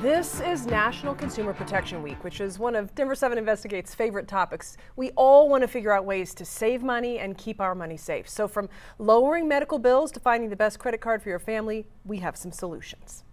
This is National Consumer Protection Week, which is one of Denver 7 Investigate's favorite topics. We all want to figure out ways to save money and keep our money safe. So from lowering medical bills to finding the best credit card for your family, we have some solutions.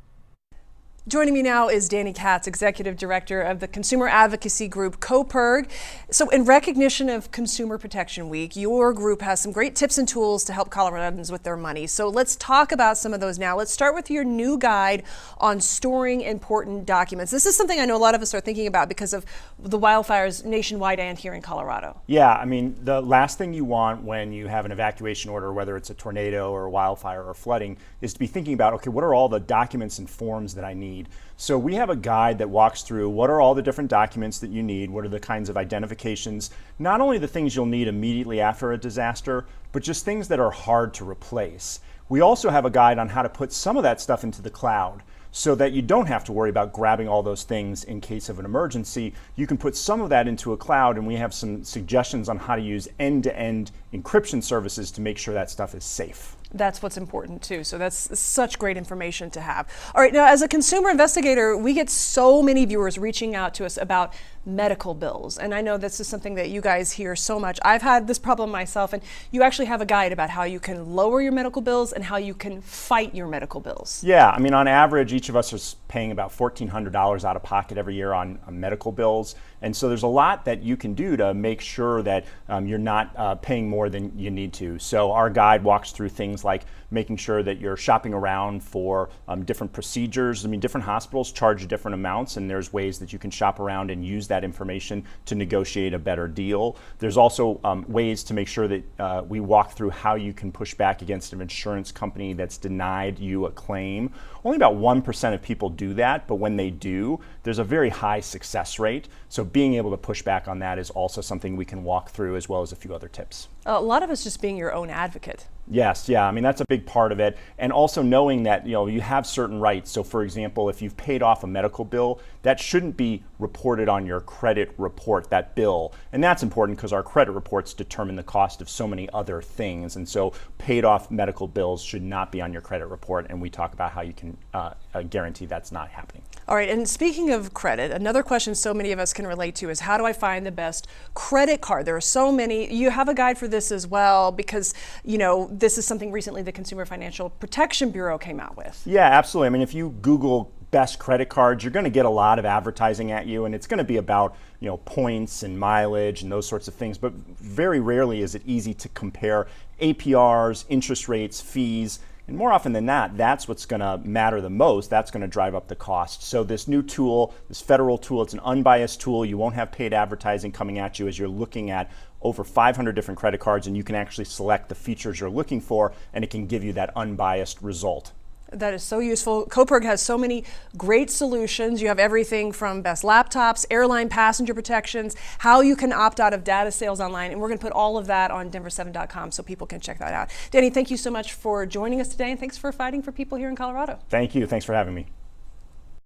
Joining me now is Danny Katz, Executive Director of the consumer advocacy group CoPIRG. So in recognition of Consumer Protection Week, your group has some great tips and tools to help Coloradans with their money. So let's talk about some of those now. Let's start with your new guide on storing important documents. This is something I know a lot of us are thinking about because of the wildfires nationwide and here in Colorado. Yeah, I mean, the last thing you want when you have an evacuation order, whether it's a tornado or a wildfire or flooding, is to be thinking about, okay, what are all the documents and forms that I need? So we have a guide that walks through what are all the different documents that you need, what are the kinds of identifications, not only the things you'll need immediately after a disaster, but just things that are hard to replace. We also have a guide on how to put some of that stuff into the cloud so that you don't have to worry about grabbing all those things in case of an emergency. You can put some of that into a cloud, and we have some suggestions on how to use end-to-end encryption services to make sure that stuff is safe. That's what's important too. So that's such great information to have. All right, now as a consumer investigator, we get so many viewers reaching out to us about medical bills. And I know this is something that you guys hear so much. I've had this problem myself, and you actually have a guide about how you can lower your medical bills and how you can fight your medical bills. Yeah, I mean, on average, each of us is paying about $1,400 out of pocket every year on medical bills. And so there's a lot that you can do to make sure that you're not paying more than you need to. So our guide walks through things like making sure that you're shopping around for different procedures. I mean, different hospitals charge different amounts, and there's ways that you can shop around and use that information to negotiate a better deal. There's also ways to make sure that we walk through how you can push back against an insurance company that's denied you a claim. Only about 1% of people do that, but when they do, there's a very high success rate. So being able to push back on that is also something we can walk through, as well as a few other tips. A lot of it's just being your own advocate. Yes, yeah, I mean, that's a big part of it. And also knowing that, you have certain rights. So for example, if you've paid off a medical bill, that shouldn't be reported on your credit report, that bill. And that's important because our credit reports determine the cost of so many other things. And so paid off medical bills should not be on your credit report. And we talk about how you can guarantee that's not happening. All right, and speaking of credit, another question so many of us can relate to is how do I find the best credit card? There are so many. You have a guide for this as well because, this is something recently the Consumer Financial Protection Bureau came out with. Yeah, absolutely. I mean, if you Google best credit cards, you're going to get a lot of advertising at you, and it's going to be about points and mileage and those sorts of things, but very rarely is it easy to compare APRs, interest rates, fees. And more often than not, that's what's going to matter the most. That's going to drive up the cost. So this new tool, this federal tool, it's an unbiased tool. You won't have paid advertising coming at you as you're looking at over 500 different credit cards, and you can actually select the features you're looking for, and it can give you that unbiased result. That is so useful. CoPIRG has so many great solutions. You have everything from best laptops, airline passenger protections, how you can opt out of data sales online, and we're going to put all of that on denver7.com so people can check that out. Danny, thank you so much for joining us today, and thanks for fighting for people here in Colorado. Thank you. Thanks for having me.